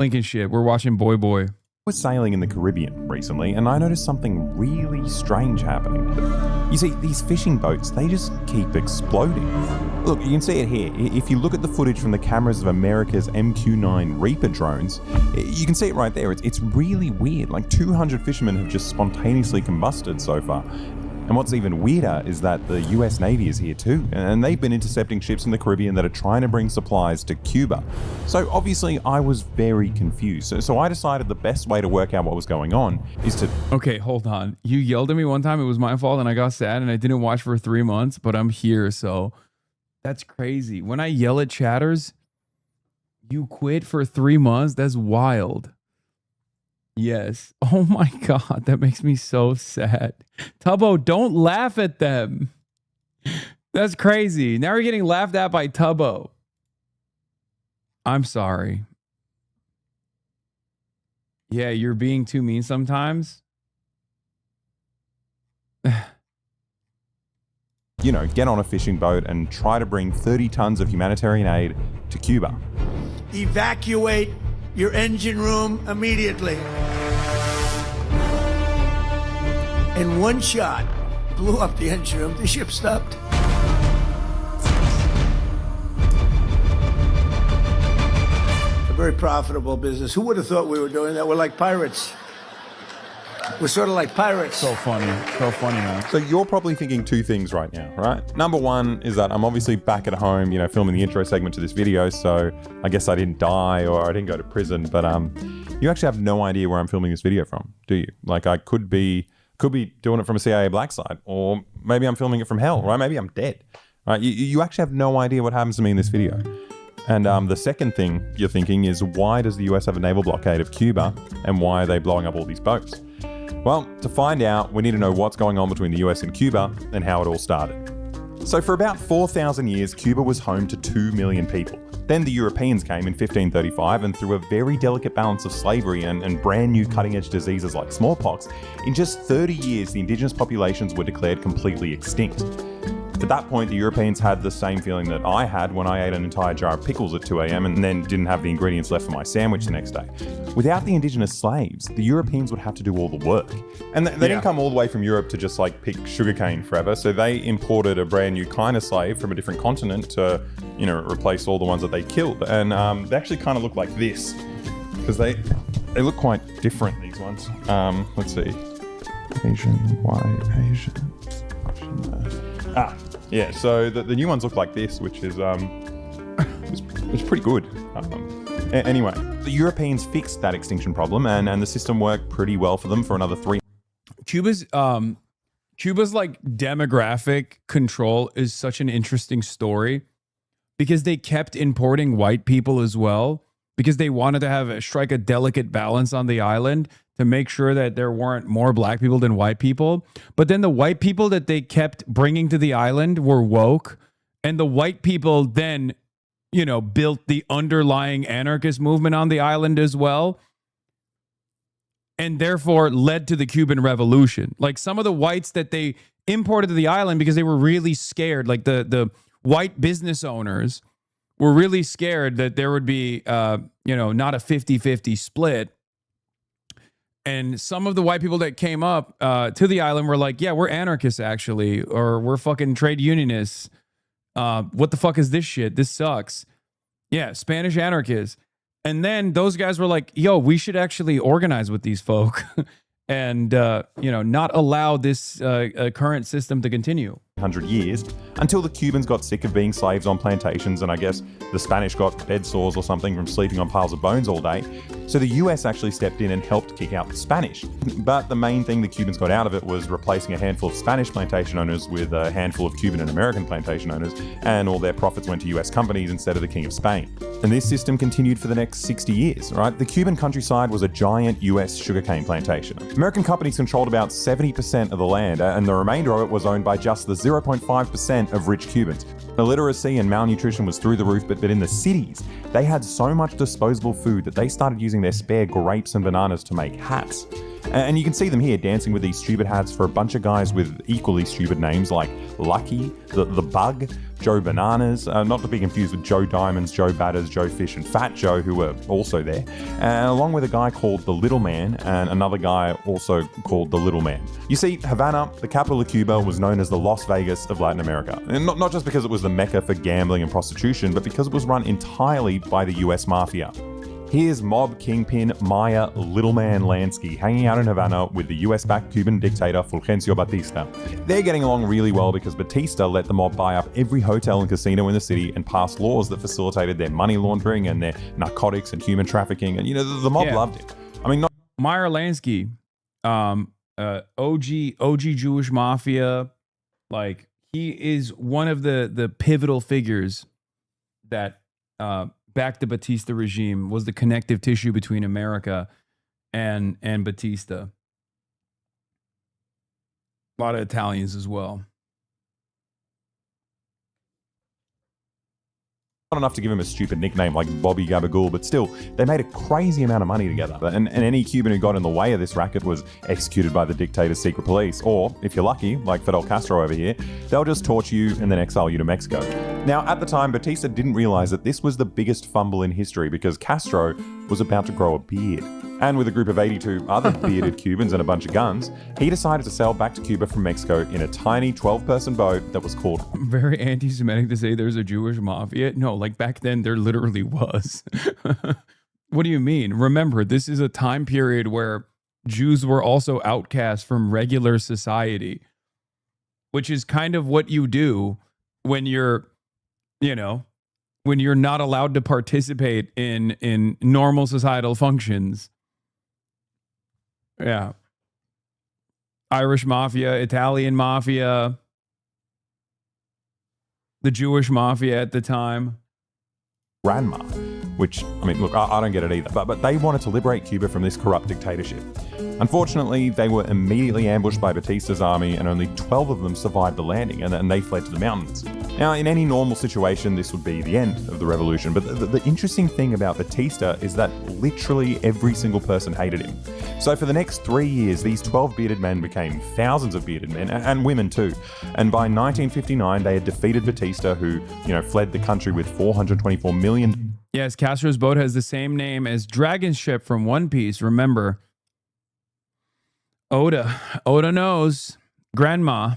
Lincoln shit. We're watching Boy Boy. was sailing in the Caribbean recently and I noticed something really strange happening. You see, these fishing boats, they just keep exploding. Look, you can see it here. If you look at the footage from the cameras of America's MQ-9 Reaper drones, you can see it right there. It's really weird. Like 200 fishermen have just spontaneously combusted so far. And what's even weirder is that the US Navy is here too, and they've been intercepting ships in the Caribbean that are trying to bring supplies to Cuba. So obviously I was very confused. So I decided the best way to work out what was going on is to... Okay, hold on. You yelled at me one time. It was my fault and I got sad and I didn't watch for 3 months, but I'm here. So that's crazy. When I yell at chatters, you quit for 3 months? That's wild. Yes. Oh my God. That makes me so sad. Tubbo, don't laugh at them. That's crazy. Now we're getting laughed at by Tubbo. I'm sorry. Yeah, you're being too mean sometimes. You know, get on a fishing boat and try to bring 30 tons of humanitarian aid to Cuba. Evacuate your engine room immediately. In one shot, blew up the engine room. The ship stopped. It's a very profitable business. Who would have thought we were doing that? We're like pirates. We're sort of like pirates. So funny. So funny, man. So you're probably thinking two things right now, right? Number one is that I'm obviously back at home, you know, filming the intro segment to this video. So I guess I didn't die or I didn't go to prison, but you actually have no idea where I'm filming this video from, do you? Like I could be doing it from a CIA black site, or maybe I'm filming it from hell, right? Maybe I'm dead, right? You actually have no idea what happens to me in this video. And the second thing you're thinking is, why does the US have a naval blockade of Cuba and why are they blowing up all these boats? Well, to find out, we need to know what's going on between the US and Cuba and how it all started. So for about 4,000 years, Cuba was home to 2 million people. Then the Europeans came in 1535 and through a very delicate balance of slavery and brand new cutting edge diseases like smallpox, in just 30 years, the indigenous populations were declared completely extinct. At that point, the Europeans had the same feeling that I had when I ate an entire jar of pickles at 2 a.m. and then didn't have the ingredients left for my sandwich the next day. Without the indigenous slaves, the Europeans would have to do all the work. And they didn't come all the way from Europe to just like pick sugarcane forever. So they imported a brand new kind of slave from a different continent to, you know, replace all the ones that they killed. And they actually kind of look like this because they look quite different, these ones. Let's see. Asian, white, Asian. Yeah, so the new ones look like this, which is it's pretty good. Anyway, the Europeans fixed that extinction problem and the system worked pretty well for them for another 3. Cuba's like demographic control is such an interesting story because they kept importing white people as well because they wanted to strike a delicate balance on the island to make sure that there weren't more black people than white people. But then the white people that they kept bringing to the island were woke. And the white people then, you know, built the underlying anarchist movement on the island as well. And therefore led to the Cuban Revolution. Like some of the whites that they imported to the island because they were really scared, like the white business owners were really scared that there would be, you know, not a 50-50 split. And some of the white people that came up to the island were like, yeah, we're anarchists actually, or we're fucking trade unionists. What the fuck is this shit? This sucks. Yeah, Spanish anarchists. And then those guys were like, yo, we should actually organize with these folk and, you know, not allow this current system to continue. 100 years until the Cubans got sick of being slaves on plantations and I guess the Spanish got bed sores or something from sleeping on piles of bones all day. So the US actually stepped in and helped kick out the Spanish. But the main thing the Cubans got out of it was replacing a handful of Spanish plantation owners with a handful of Cuban and American plantation owners, and all their profits went to US companies instead of the King of Spain. And this system continued for the next 60 years, right? The Cuban countryside was a giant US sugarcane plantation. American companies controlled about 70% of the land, and the remainder of it was owned by just the 0.5% of rich Cubans. Illiteracy and malnutrition was through the roof, but in the cities, they had so much disposable food that they started using their spare grapes and bananas to make hats. And you can see them here dancing with these stupid hats for a bunch of guys with equally stupid names like Lucky, the Bug, Joe Bananas, not to be confused with Joe Diamonds, Joe Batters, Joe Fish, and Fat Joe, who were also there, along with a guy called the Little Man and another guy also called the Little Man. You see, Havana, the capital of Cuba, was known as the Las Vegas of Latin America. And not just because it was the mecca for gambling and prostitution, but because it was run entirely by the US Mafia. Here's mob kingpin Maya Little Man Lansky hanging out in Havana with the US-backed Cuban dictator Fulgencio Batista. They're getting along really well because Batista let the mob buy up every hotel and casino in the city and pass laws that facilitated their money laundering and their narcotics and human trafficking. And, the mob loved him. I mean, Meyer Lansky, OG Jewish Mafia, like he is one of the pivotal figures that back the Batista regime, was the connective tissue between America and Batista. A lot of Italians as well. not enough to give him a stupid nickname like Bobby Gabagool, but still, they made a crazy amount of money together. And any Cuban who got in the way of this racket was executed by the dictator's secret police. Or, if you're lucky, like Fidel Castro over here, they'll just torture you and then exile you to Mexico. Now, at the time, Batista didn't realize that this was the biggest fumble in history because Castro was about to grow a beard. And with a group of 82 other bearded Cubans and a bunch of guns, he decided to sail back to Cuba from Mexico in a tiny 12-person boat that was called... Very anti-Semitic to say there's a Jewish mafia. No, like back then there literally was. What do you mean? Remember, this is a time period where Jews were also outcast from regular society, which is kind of what you do when you're, you know, when you're not allowed to participate in normal societal functions. Yeah. Irish mafia, Italian mafia, the Jewish mafia at the time. Grandma, which, I mean, look, I don't get it either, but they wanted to liberate Cuba from this corrupt dictatorship. Unfortunately, they were immediately ambushed by Batista's army and only 12 of them survived the landing and they fled to the mountains. Now, in any normal situation, this would be the end of the revolution, but the interesting thing about Batista is that literally every single person hated him. So for the next 3 years, these 12 bearded men became thousands of bearded men, and women too. And by 1959, they had defeated Batista, who, fled the country with 424 million. Yes, Castro's boat has the same name as Dragon's ship from One Piece. Remember, Oda knows. Grandma.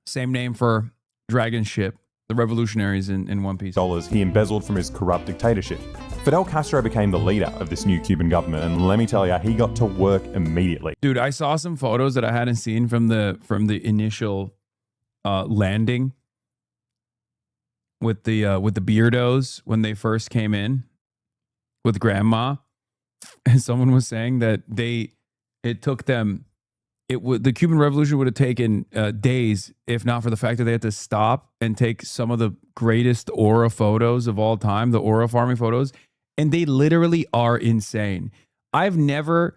Same name for Dragon's ship, the revolutionaries in One Piece. Dollars he embezzled from his corrupt dictatorship. Fidel Castro became the leader of this new Cuban government, and let me tell you, he got to work immediately. Dude, I saw some photos that I hadn't seen from the initial landing with the beardos when they first came in with Grandma, and someone was saying that the Cuban Revolution would have taken days if not for the fact that they had to stop and take some of the greatest aura photos of all time, the aura farming photos, and they literally are insane. I've never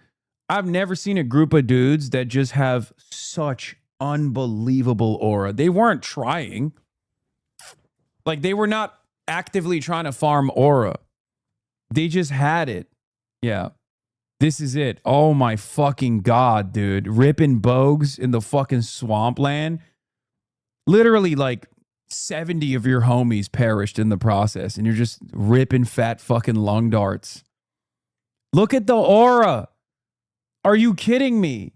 seen a group of dudes that just have such unbelievable aura. They weren't trying. Like, they were not actively trying to farm aura. They just had it. Yeah. This is it. Oh my fucking God, dude. Ripping bogues in the fucking swampland. Literally like 70 of your homies perished in the process and you're just ripping fat fucking lung darts. Look at the aura. Are you kidding me?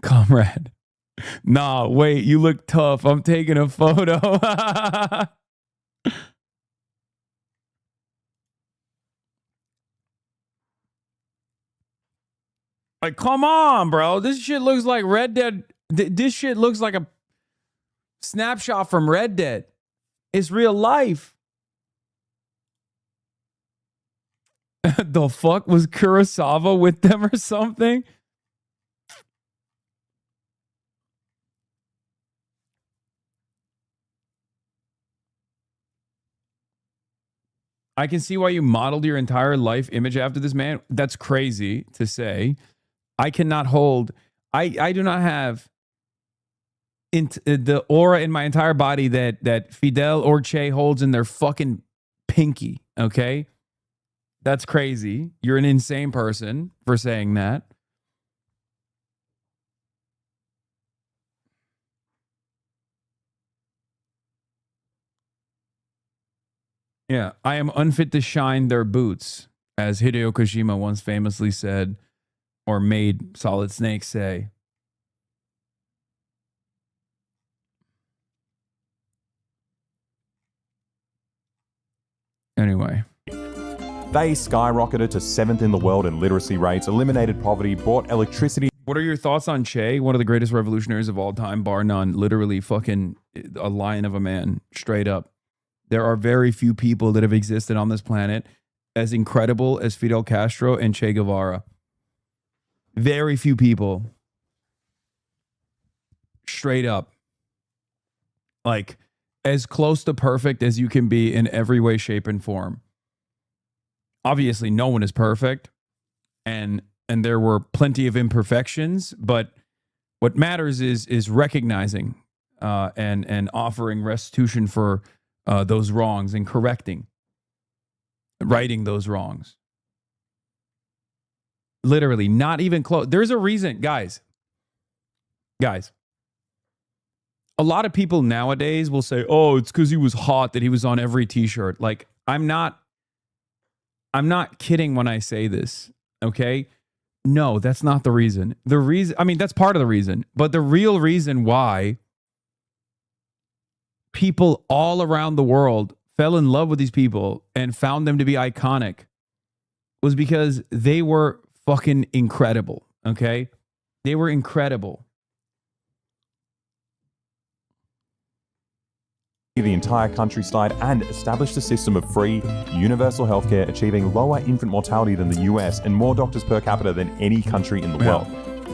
Comrade. Nah, wait, you look tough. I'm taking a photo. Like, come on, bro. This shit looks like Red Dead. This shit looks like a snapshot from Red Dead. It's real life. The fuck? Was Kurosawa with them or something? I can see why you modeled your entire life image after this man. That's crazy to say. I cannot hold. I do not have the aura in my entire body that Fidel or Che holds in their fucking pinky. Okay, that's crazy. You're an insane person for saying that. Yeah, I am unfit to shine their boots, as Hideo Kojima once famously said, or made Solid Snake say. Anyway. They skyrocketed to 7th in the world in literacy rates, eliminated poverty, brought electricity. What are your thoughts on Che, one of the greatest revolutionaries of all time, bar none? Literally fucking a lion of a man, straight up. There are very few people that have existed on this planet as incredible as Fidel Castro and Che Guevara. Very few people. Straight up. Like, as close to perfect as you can be in every way, shape, and form. Obviously, no one is perfect, and there were plenty of imperfections, but what matters is recognizing and offering restitution for those wrongs and righting those wrongs. Literally, not even close. There's a reason, guys. A lot of people nowadays will say, "Oh, it's because he was hot that he was on every t-shirt." Like, I'm not kidding when I say this, okay? No, that's not the reason. The reason, I mean, that's part of the reason, but the real reason why people all around the world fell in love with these people and found them to be iconic was because they were fucking incredible, okay? They were incredible. The entire countryside and established a system of free, universal healthcare, achieving lower infant mortality than the US and more doctors per capita than any country in the world.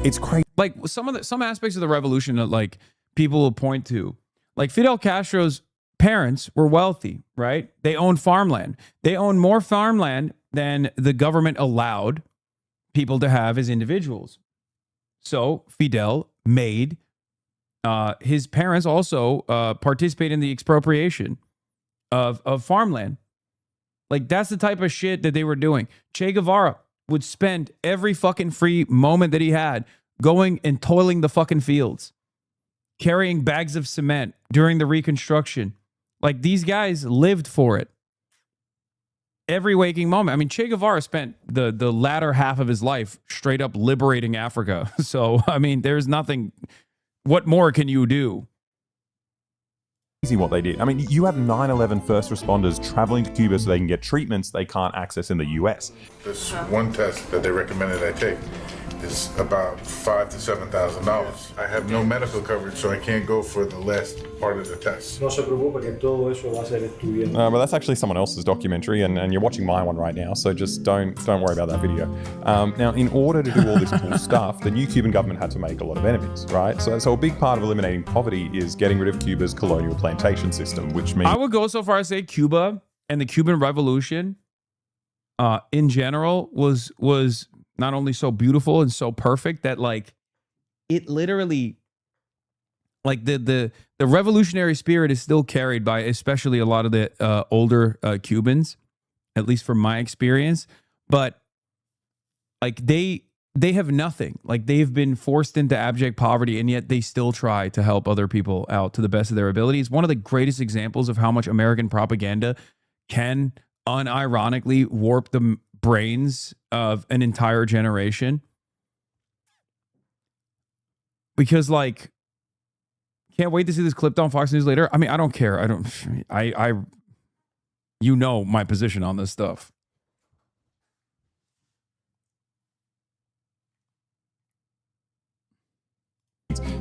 It's crazy. Like some aspects of the revolution that like people will point to, like Fidel Castro's parents were wealthy, right? They owned farmland. They owned more farmland than the government allowed people to have as individuals. So Fidel made his parents also participate in the expropriation of farmland. Like, that's the type of shit that they were doing. Che Guevara would spend every fucking free moment that he had going and toiling the fucking fields, carrying bags of cement during the Reconstruction. Like, these guys lived for it. Every waking moment. I mean, Che Guevara spent the latter half of his life straight up liberating Africa. So, I mean, there's nothing... What more can you do? What they did. I mean, you have 9/11 first responders traveling to Cuba so they can get treatments they can't access in the US. This one test that they recommended I take is about $5,000 to $7,000. I have no medical coverage, so I can't go for the last part of the test. No se preocupe que todo eso va a ser estudiado. But that's actually someone else's documentary, and you're watching my one right now, so just don't worry about that video. Now, in order to do all this cool stuff, the new Cuban government had to make a lot of enemies, right? So a big part of eliminating poverty is getting rid of Cuba's colonial plantation system, which means... I would go so far as say Cuba and the Cuban Revolution in general was not only so beautiful and so perfect that like it literally like the revolutionary spirit is still carried by especially a lot of the older Cubans, at least from my experience. But like they have nothing. Like, they've been forced into abject poverty, and yet they still try to help other people out to the best of their abilities. One of the greatest examples of how much American propaganda can unironically warp the brains of an entire generation. Because, like, can't wait to see this clipped on Fox News later. I mean, I don't care. You know my position on this stuff.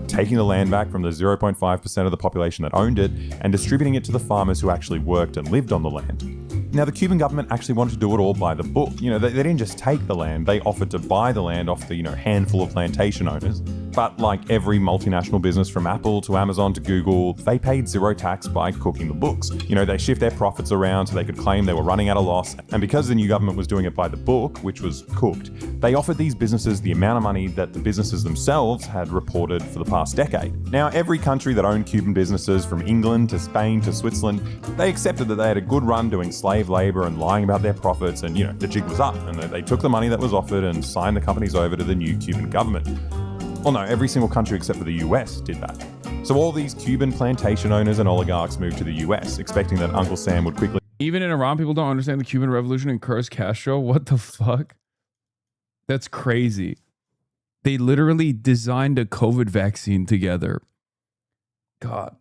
Taking the land back from the 0.5% of the population that owned it and distributing it to the farmers who actually worked and lived on the land. Now, the Cuban government actually wanted to do it all by the book. You know, they didn't just take the land, they offered to buy the land off the, handful of plantation owners But like every multinational business from Apple to Amazon to Google, they paid zero tax by cooking the books. You know, they shift their profits around so they could claim they were running at a loss. And because the new government was doing it by the book, which was cooked, they offered these businesses the amount of money that the businesses themselves had reported for the past decade. Now, every country that owned Cuban businesses, from England to Spain to Switzerland, they accepted that they had a good run doing slave labor and lying about their profits, and, you know, the jig was up, and they took the money that was offered and signed the companies over to the new Cuban government. Well, no, every single country except for the US did that. So all these Cuban plantation owners and oligarchs moved to the US, expecting that Uncle Sam would quickly... Even in Iran, people don't understand the Cuban Revolution and curse Castro. What the fuck? That's crazy. They literally designed a COVID vaccine together. God,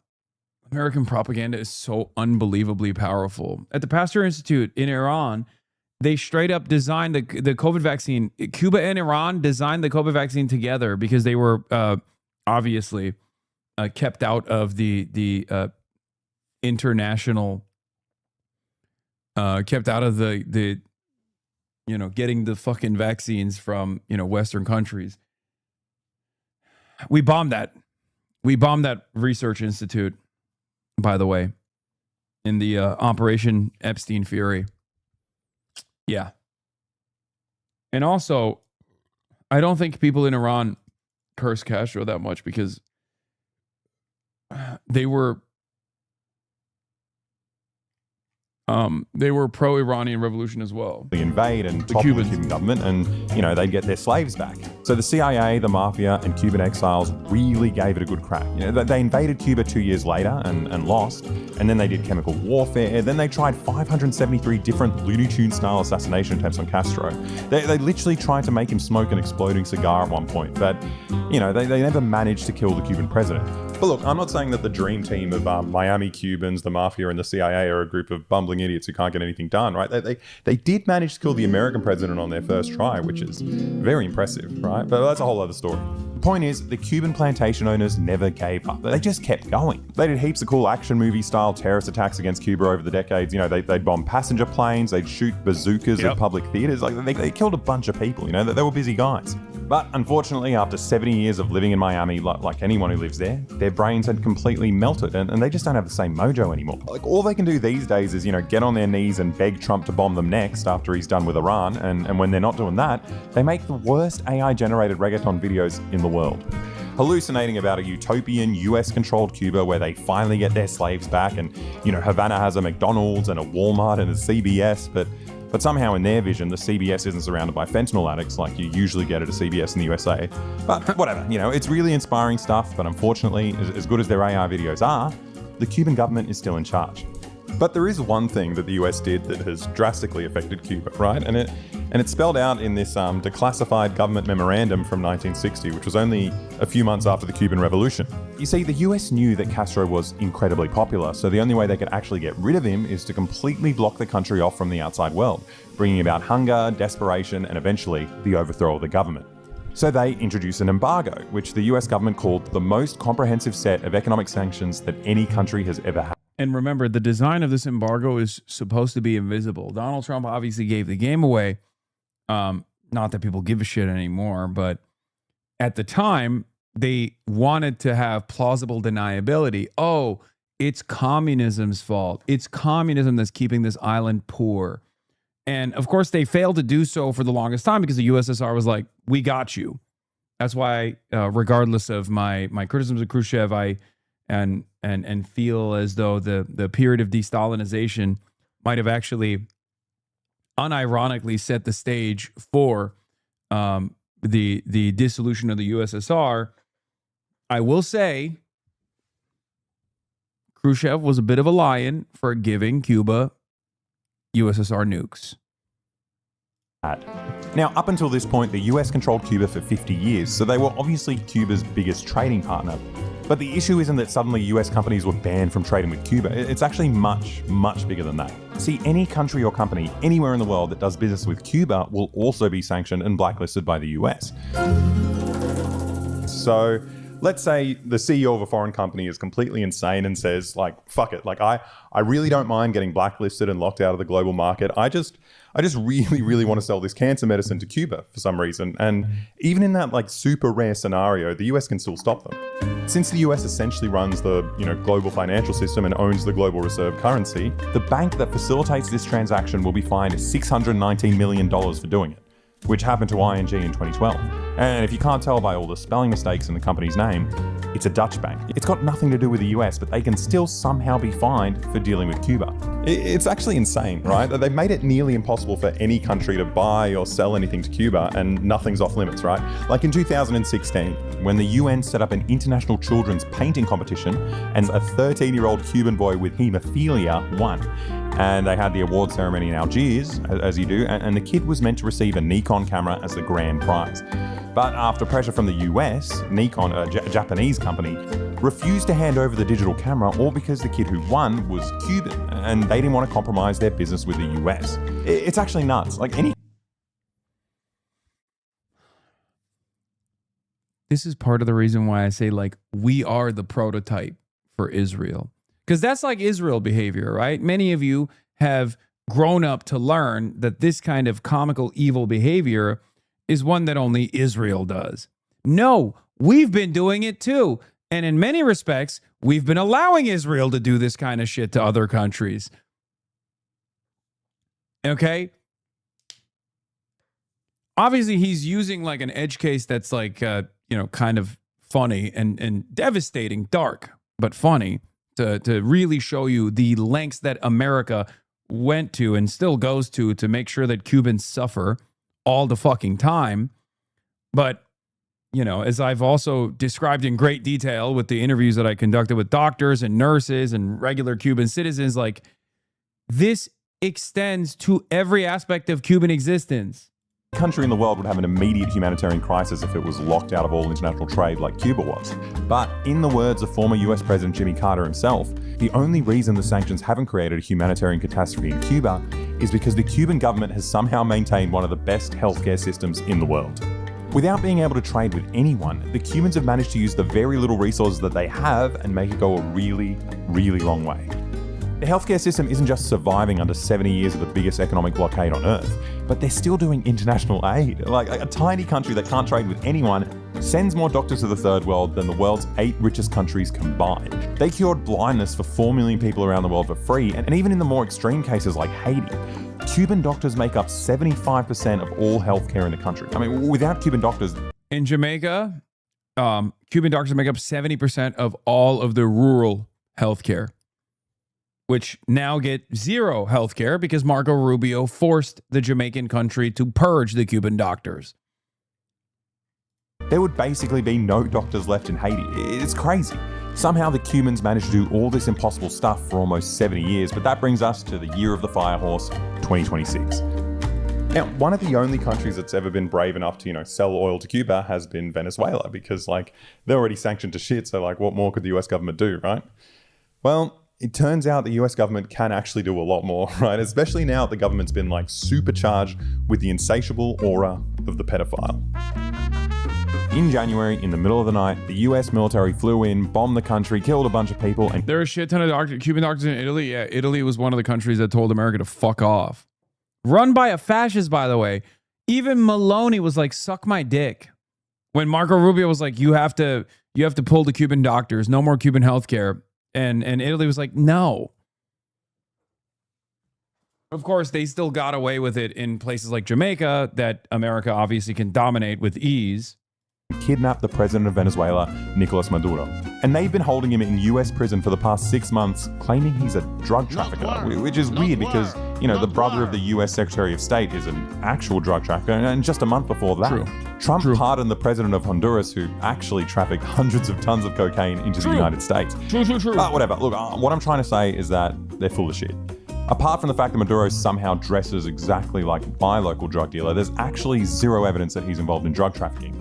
American propaganda is so unbelievably powerful. At the Pasteur Institute in Iran, they straight up designed the COVID vaccine. Cuba and Iran designed the COVID vaccine together because they were obviously kept out of the international, kept out of the you know, getting the fucking vaccines from, you know, Western countries. We bombed that. We bombed that research institute, by the way, in the Operation Epstein Fury. Yeah. And also, I don't think people in Iran curse Castro that much because they were pro-Iranian revolution as well. Invade and topple the Cuban government, and, you know, they'd get their slaves back. So the CIA, the mafia, and Cuban exiles really gave it a good crack. You know, they invaded Cuba 2 years later and lost, and then they did chemical warfare. Then they tried 573 different Looney Tunes style assassination attempts on Castro. They literally tried to make him smoke an exploding cigar at one point, but, you know, they never managed to kill the Cuban president. But look, I'm not saying that the dream team of Miami Cubans, the mafia, and the CIA are a group of bumbling idiots who can't get anything done, right? They did manage to kill the American president on their first try, which is very impressive, right? But that's a whole other story. The point is, the Cuban plantation owners never gave up. They just kept going. They did heaps of cool action movie style terrorist attacks against Cuba over the decades. You know, they'd bomb passenger planes, they'd shoot bazookas at public theaters. Like, they killed a bunch of people, you know, they were busy guys. But unfortunately, after 70 years of living in Miami, like anyone who lives there, their brains had completely melted, and they just don't have the same mojo anymore. Like, all they can do these days is, you know, get on their knees and beg Trump to bomb them next after he's done with Iran, and when they're not doing that, they make the worst AI-generated reggaeton videos in the world. Hallucinating about a utopian US-controlled Cuba where they finally get their slaves back, and, you know, Havana has a McDonald's and a Walmart and a CBS, but somehow in their vision, the CBS isn't surrounded by fentanyl addicts like you usually get at a CBS in the USA. But whatever, you know, it's really inspiring stuff, but unfortunately, as good as their AI videos are, the Cuban government is still in charge. But there is one thing that the US did that has drastically affected Cuba, right? And it's spelled out in this declassified government memorandum from 1960, which was only a few months after the Cuban Revolution. You see, the US knew that Castro was incredibly popular, so the only way they could actually get rid of him is to completely block the country off from the outside world, bringing about hunger, desperation, and eventually the overthrow of the government. So they introduced an embargo, which the US government called the most comprehensive set of economic sanctions that any country has ever had. And remember, the design of this embargo is supposed to be invisible. Donald Trump obviously gave the game away. Not that people give a shit anymore, but at the time, they wanted to have plausible deniability. Oh, it's communism's fault. It's communism that's keeping this island poor. And of course, they failed to do so for the longest time because the USSR was like, we got you. That's why, regardless of my criticisms of Khrushchev, and feel as though the period of de-Stalinization might have actually unironically set the stage for the dissolution of the USSR. I will say Khrushchev was a bit of a lion for giving Cuba USSR nukes. Now, up until this point, the US controlled Cuba for 50 years, so they were obviously Cuba's biggest trading partner. But the issue isn't that suddenly US companies were banned from trading with Cuba. It's actually much, much bigger than that. See, any country or company anywhere in the world that does business with Cuba will also be sanctioned and blacklisted by the US. So let's say the CEO of a foreign company is completely insane and says, like, fuck it. Like, I really don't mind getting blacklisted and locked out of the global market. I just really, really want to sell this cancer medicine to Cuba for some reason. And even in that like super rare scenario, the US can still stop them. Since the US essentially runs the, global financial system and owns the global reserve currency, the bank that facilitates this transaction will be fined $619 million for doing it, which happened to ING in 2012. And if you can't tell by all the spelling mistakes in the company's name, it's a Dutch bank. It's got nothing to do with the US, but they can still somehow be fined for dealing with Cuba. It's actually insane, right? They've made it nearly impossible for any country to buy or sell anything to Cuba, and nothing's off limits, right? Like in 2016, when the UN set up an international children's painting competition, and a 13-year-old Cuban boy with haemophilia won. And they had the award ceremony in Algiers, as you do, and the kid was meant to receive a Nikon camera as the grand prize. But after pressure from the US, Nikon, a Japanese company, refused to hand over the digital camera, all because the kid who won was Cuban, and they didn't want to compromise their business with the US. It's actually nuts. This is part of the reason why I say, like, we are the prototype for Israel. Because that's like Israel behavior, right? Many of you have grown up to learn that this kind of comical evil behavior is one that only Israel does. No, we've been doing it too. And in many respects, we've been allowing Israel to do this kind of shit to other countries. Okay? Obviously, he's using like an edge case that's like, kind of funny and devastating, dark, but funny. To really show you the lengths that America went to and still goes to make sure that Cubans suffer all the fucking time. But, as I've also described in great detail with the interviews that I conducted with doctors and nurses and regular Cuban citizens, like, this extends to every aspect of Cuban existence. Country in the world would have an immediate humanitarian crisis if it was locked out of all international trade like Cuba was. But in the words of former US President Jimmy Carter himself, the only reason the sanctions haven't created a humanitarian catastrophe in Cuba is because the Cuban government has somehow maintained one of the best healthcare systems in the world. Without being able to trade with anyone, the Cubans have managed to use the very little resources that they have and make it go a really, really long way. The healthcare system isn't just surviving under 70 years of the biggest economic blockade on Earth, but they're still doing international aid. Like a tiny country that can't trade with anyone sends more doctors to the third world than the world's 8 richest countries combined. They cured blindness for 4 million people around the world for free, and even in the more extreme cases like Haiti, Cuban doctors make up 75% of all healthcare in the country. I mean, without Cuban doctors... In Jamaica, Cuban doctors make up 70% of all of the rural healthcare, which now get zero healthcare because Marco Rubio forced the Jamaican country to purge the Cuban doctors. There would basically be no doctors left in Haiti. It's crazy. Somehow the Cubans managed to do all this impossible stuff for almost 70 years, but that brings us to the year of the firehorse, 2026. Now, one of the only countries that's ever been brave enough to, sell oil to Cuba has been Venezuela, because, they're already sanctioned to shit, so, what more could the US government do, right? Well, it turns out the US government can actually do a lot more, right? Especially now that the government's been supercharged with the insatiable aura of the pedophile. In January, in the middle of the night, the US military flew in, bombed the country, killed a bunch of people, and there are a shit ton of Cuban doctors in Italy. Yeah, Italy was one of the countries that told America to fuck off. Run by a fascist, by the way. Even Maloney was like, suck my dick. When Marco Rubio was like, you have to pull the Cuban doctors, no more Cuban healthcare. And Italy was like, no. Of course, they still got away with it in places like Jamaica that America obviously can dominate with ease. Kidnapped the president of Venezuela, Nicolas Maduro. And they've been holding him in US prison for the past 6 months, claiming he's a drug trafficker, which is weird because, the brother of the US Secretary of State is an actual drug trafficker. And just a month before that, Trump pardoned the president of Honduras, who actually trafficked hundreds of tons of cocaine into the United States. But whatever. Look, what I'm trying to say is that they're full of shit. Apart from the fact that Maduro somehow dresses exactly like my local drug dealer, there's actually zero evidence that he's involved in drug trafficking.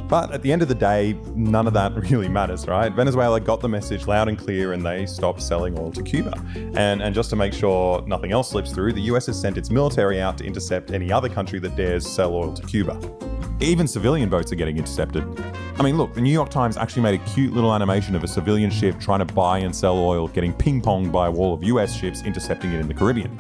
But at the end of the day, none of that really matters, right? Venezuela got the message loud and clear and they stopped selling oil to Cuba. And just to make sure nothing else slips through, the US has sent its military out to intercept any other country that dares sell oil to Cuba. Even civilian boats are getting intercepted. I mean, look, the New York Times actually made a cute little animation of a civilian ship trying to buy and sell oil, getting ping-ponged by a wall of US ships intercepting it in the Caribbean.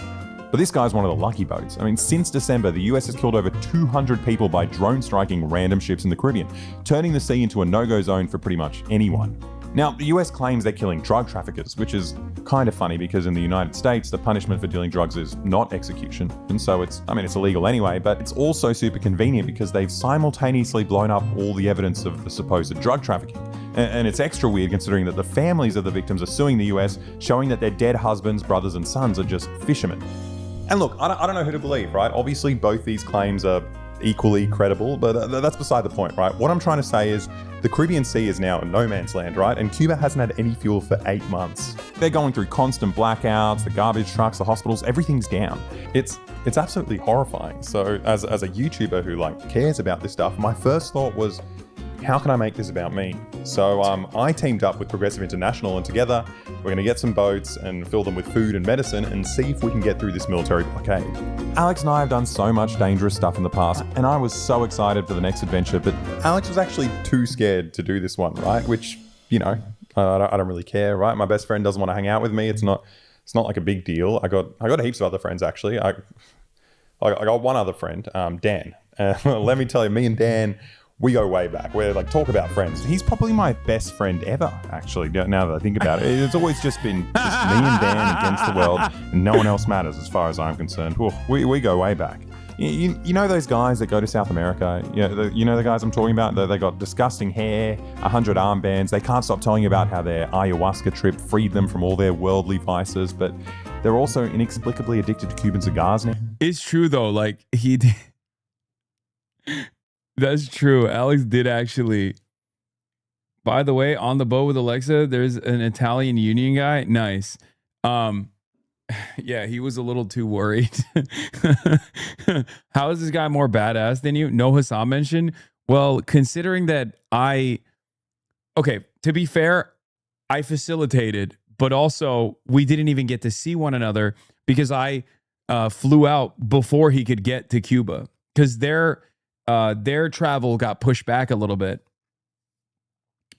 But this guy's one of the lucky boats. I mean, since December, the US has killed over 200 people by drone striking random ships in the Caribbean, turning the sea into a no-go zone for pretty much anyone. Now, the US claims they're killing drug traffickers, which is kind of funny because in the United States, the punishment for dealing drugs is not execution. And so it's illegal anyway, but it's also super convenient because they've simultaneously blown up all the evidence of the supposed drug trafficking. And it's extra weird considering that the families of the victims are suing the US, showing that their dead husbands, brothers, and sons are just fishermen. And look, I don't know who to believe, right? Obviously, both these claims are equally credible, but that's beside the point, right? What I'm trying to say is the Caribbean Sea is now a no man's land, right? And Cuba hasn't had any fuel for 8 months. They're going through constant blackouts, the garbage trucks, the hospitals, everything's down. It's absolutely horrifying. So as a YouTuber who cares about this stuff, my first thought was, how can I make this about me? So I teamed up with Progressive International, and together we're going to get some boats and fill them with food and medicine and see if we can get through this military blockade. Alex and I have done so much dangerous stuff in the past, and I was so excited for the next adventure, but Alex was actually too scared to do this one, right? Which, I don't really care, right? My best friend doesn't want to hang out with me. It's not like a big deal. I got heaps of other friends, actually. I got one other friend, Dan. Let me tell you, me and Dan, we go way back. We're talk about friends. He's probably my best friend ever, actually, now that I think about it. It's always just been me and Dan against the world, and no one else matters as far as I'm concerned. We go way back. You know those guys that go to South America? You know the guys I'm talking about? They got disgusting hair, 100 armbands. They can't stop telling you about how their ayahuasca trip freed them from all their worldly vices, but they're also inexplicably addicted to Cuban cigars now. It's true, though. He did. That's true. Alex did actually. By the way, on the boat with Alexa, there's an Italian Union guy. Nice. Yeah, he was a little too worried. How is this guy more badass than you? No Hassan mention. Well, considering that okay, to be fair, I facilitated, but also we didn't even get to see one another because I flew out before he could get to Cuba because their travel got pushed back a little bit.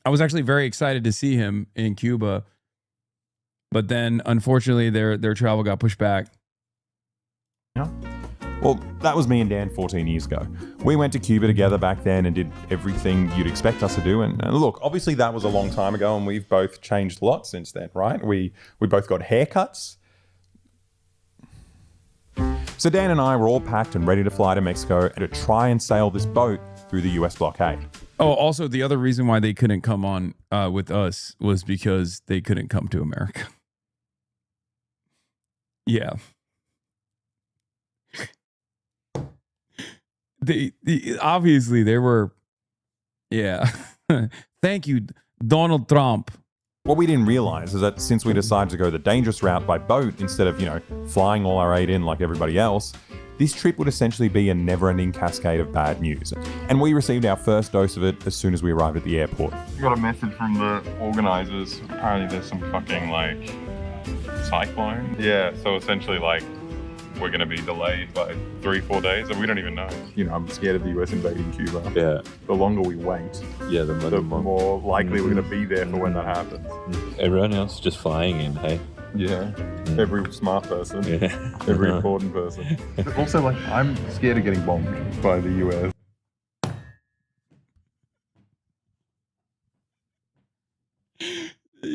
I was actually very excited to see him in Cuba, but then unfortunately their travel got pushed back. Yeah. Well, that was me and Dan 14 years ago. We went to Cuba together back then and did everything you'd expect us to do. And look, obviously that was a long time ago and we've both changed a lot since then, right? We both got haircuts. So Dan and I were all packed and ready to fly to Mexico and to try and sail this boat through the US blockade. Oh, also the other reason why they couldn't come on with us was because they couldn't come to America. Yeah. Obviously they were, yeah. Thank you, Donald Trump. What we didn't realize is that since we decided to go the dangerous route by boat instead of, flying all our aid in like everybody else, this trip would essentially be a never-ending cascade of bad news. And we received our first dose of it as soon as we arrived at the airport. We got a message from the organizers. Apparently there's some fucking cyclone. Yeah, so essentially we're going to be delayed by 3-4 days, and we don't even know. I'm scared of the US invading Cuba. Yeah. The longer we wait, the more likely we're going to be there for when that happens. Everyone else just flying in, hey? Yeah. Every smart person. Yeah. Every important person. Also, I'm scared of getting bombed by the US.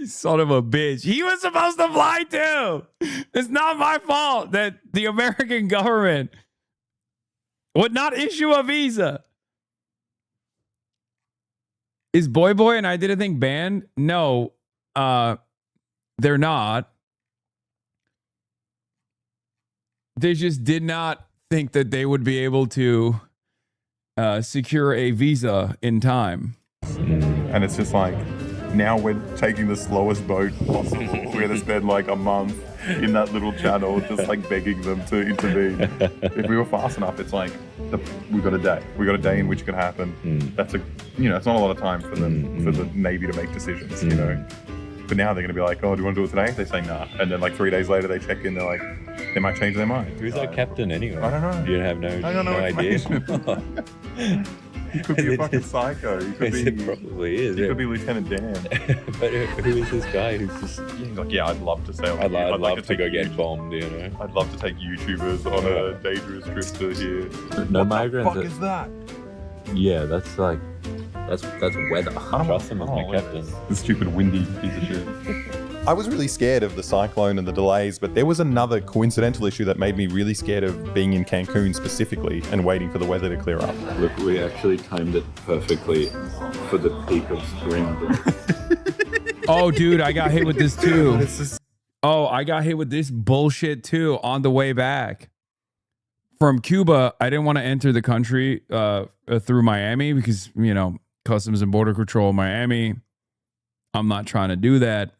Son of a bitch. He was supposed to fly too. It's not my fault that the American government would not issue a visa. Is Boy Boy and I Did a Thing banned? No, they're not. They just did not think that they would be able to secure a visa in time. And it's just now we're taking the slowest boat possible. We're going to spend a month in that little channel just begging them to intervene. If we were fast enough, it's we've got a day. We've got a day in which it can happen. That's it's not a lot of time for them, for the Navy to make decisions, But now they're going to be oh, do you want to do it today? They say nah. And then 3 days later they check in, they're they might change their mind. Who's our captain anyway? I don't know. You have no idea. You could be a fucking psycho. You could It be. probably is. You could be Lieutenant Dan. But who is this guy who's just... Like, yeah, I'd love to sail. I'd like love to go take get bombed, you know? I'd love to take YouTubers on a dangerous trip to here. No What migrants. the fuck is that? Yeah, that's like... That's weather. Trust him as my captain. The stupid windy piece of shit. I was really scared of the cyclone and the delays, but there was another coincidental issue that made me really scared of being in Cancun specifically and waiting for the weather to clear up. Look, we actually timed it perfectly for the peak of spring. Oh, dude, I got hit with this too. Oh, I got hit with this bullshit too on the way back. From Cuba, I didn't want to enter the country through Miami because, you know, Customs and Border Control, Miami. I'm not trying to do that.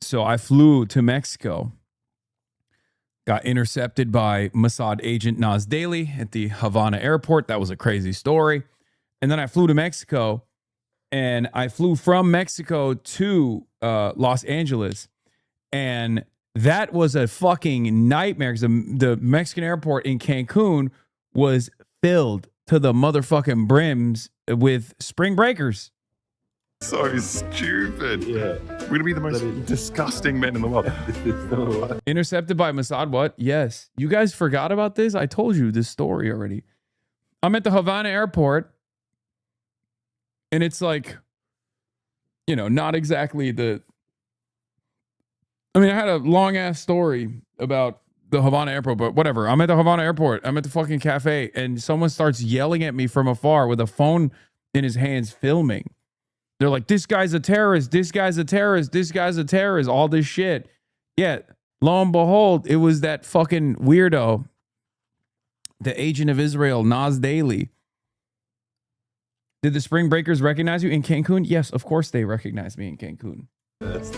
So I flew to Mexico, got intercepted by Mossad agent Nas Daly at the Havana airport. That was a crazy story. And then I flew to Mexico, and I flew from Mexico to Los Angeles. And that was a fucking nightmare because the Mexican airport in Cancun was filled to the motherfucking brims with spring breakers. So stupid. Yeah. We're going to be the most disgusting men in the world. Intercepted by Mossad, what? Yes. You guys forgot about this? I told you this story already. I'm at the Havana airport, and it's like, you know, not exactly the... I mean, I had a long-ass story about the Havana airport, but whatever. I'm at the Havana airport. I'm at the fucking cafe, and someone starts yelling at me from afar with a phone in his hands filming. They're like, this guy's a terrorist, this guy's a terrorist, this guy's a terrorist, all this shit. Yeah, lo and behold, it was that fucking weirdo, the agent of Israel, Nas Daly. Did the Spring Breakers recognize you in Cancun? Yes, of course they recognized me in Cancun.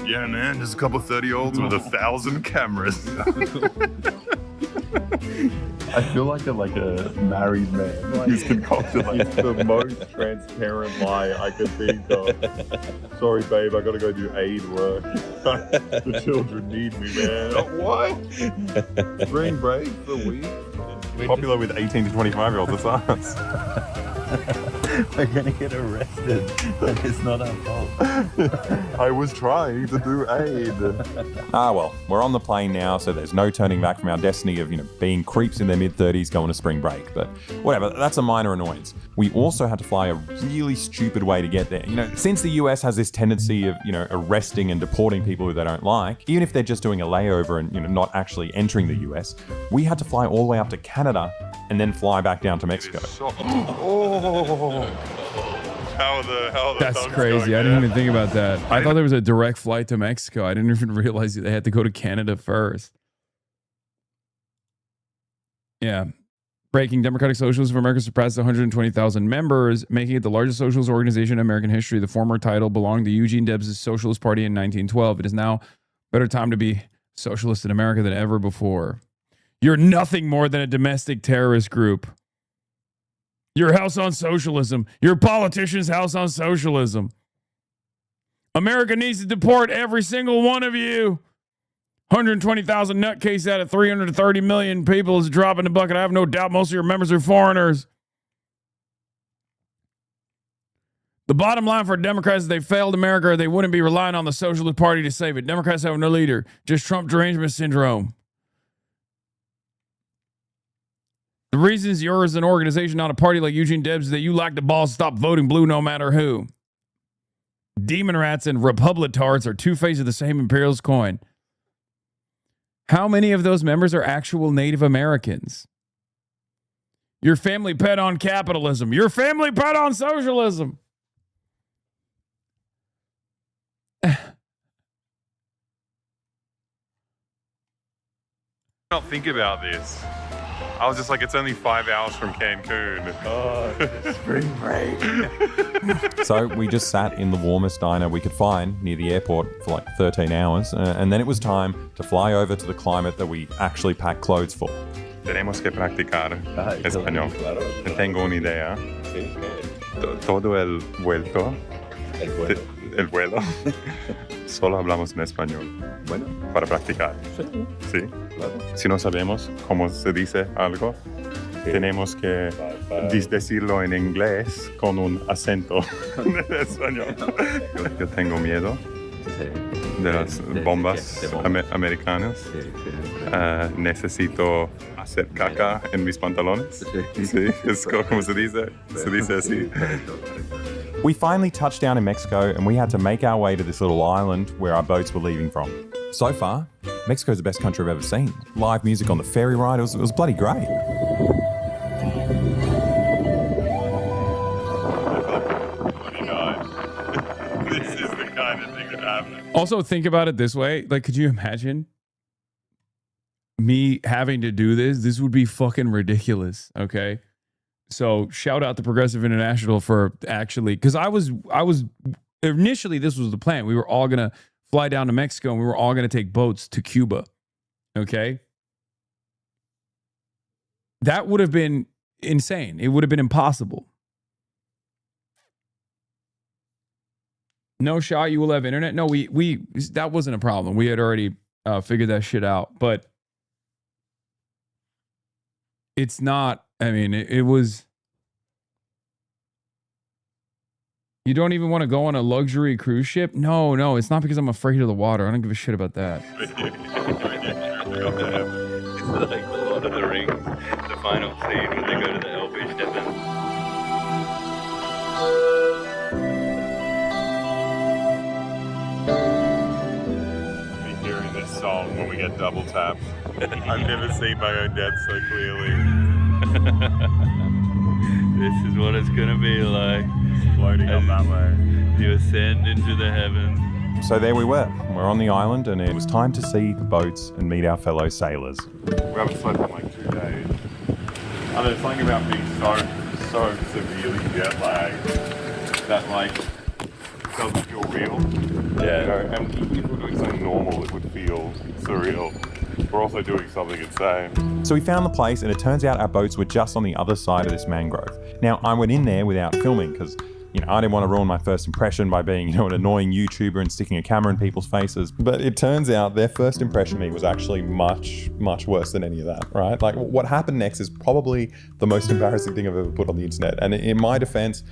Yeah, man, there's a couple of 30-year-olds with 1,000 cameras. I feel like a married man who's concocted like the most transparent lie I could think of. Sorry, babe, I gotta go do aid work. The children need me, man. What? Spring break for a week? Popular with 18 to 25-year-olds, that's us. We're gonna get arrested, and it's not our fault. I was trying to do aid. Well, we're on the plane now, so there's no turning back from our destiny of, being creeps in their mid-30s going to spring break. But whatever, that's a minor annoyance. We also had to fly a really stupid way to get there. Since the US has this tendency of, arresting and deporting people who they don't like, even if they're just doing a layover and, not actually entering the US, we had to fly all the way up to Canada and then fly back down to Mexico. How are the That's crazy. I didn't even think about that. I thought there was a direct flight to Mexico. I didn't even realize they had to go to Canada first. Yeah. Breaking: Democratic Socialists of America surpassed 120,000 members, making it the largest socialist organization in American history. The former title belonged to Eugene Debs' Socialist Party in 1912. It is now a better time to be socialist in America than ever before. You're nothing more than a domestic terrorist group. Your house on socialism. Your politician's house on socialism. America needs to deport every single one of you. 120,000 nutcase out of 330 million people is a drop in the bucket. I have no doubt most of your members are foreigners. The bottom line for Democrats is they failed America, or they wouldn't be relying on the Socialist Party to save it. Democrats have no leader. Just Trump derangement syndrome. The reasons you're as an organization, not a party like Eugene Debs, is that you lack the balls to stop voting blue no matter who. Demon rats and republitards are two faces of the same imperialist coin. How many of those members are actual Native Americans? Your family pet on capitalism. Your family pet on socialism. Not think about this. I was just like, it's only 5 hours from Cancun. Oh, spring break. So we just sat in the warmest diner we could find near the airport for like 13 hours. And then it was time to fly over to the climate that we actually packed clothes for. Tenemos que practicar español. Tengo una idea. Todo el vuelto. El vuelo. Solo hablamos en español. Bueno. Para practicar. Sí. Sí. Claro. Si no sabemos cómo se dice algo, tenemos que decirlo en inglés con un acento de español. Yo tengo miedo de las bombas americanas. Necesito hacer caca en mis pantalones. Sí, es como se dice así. We finally touched down in Mexico and we had to make our way to this little island where our boats were leaving from. So far, Mexico's the best country I've ever seen. Live music on the ferry ride, it was bloody great. This is the kind of thing that happens. Also, think about it this way. Like, could you imagine me having to do this? This would be fucking ridiculous. Okay. So shout out to Progressive International for actually, because I was initially, this was the plan. We were all going to fly down to Mexico and we were all going to take boats to Cuba. Okay. That would have been insane. It would have been impossible. No shot you will have internet. No, we that wasn't a problem. We had already figured that shit out. But it's not, I mean, it was, you don't even want to go on a luxury cruise ship? No, it's not because I'm afraid of the water. I don't give a shit about that. It's like the Lord of the Rings, the final scene when they go to the Elvish heaven. Hearing this song when we get double tapped. I've never seen my own dad so clearly. This is what it's gonna be like. Floating up that way. You ascend into the heavens. So there we were. We're on the island and it was time to see the boats and meet our fellow sailors. We haven't slept in like 2 days. And there's something about being so severely jet lagged that like it doesn't feel real. Yeah. You know, and if we're doing something normal, it would feel surreal. We're also doing something insane. So we found the place and it turns out our boats were just on the other side of this mangrove. Now I went in there without filming because, you know, I didn't want to ruin my first impression by being, you know, an annoying YouTuber and sticking a camera in people's faces. But it turns out their first impression of me was actually much worse than any of that, right? Like what happened next is probably the most embarrassing thing I've ever put on the internet. And in my defense,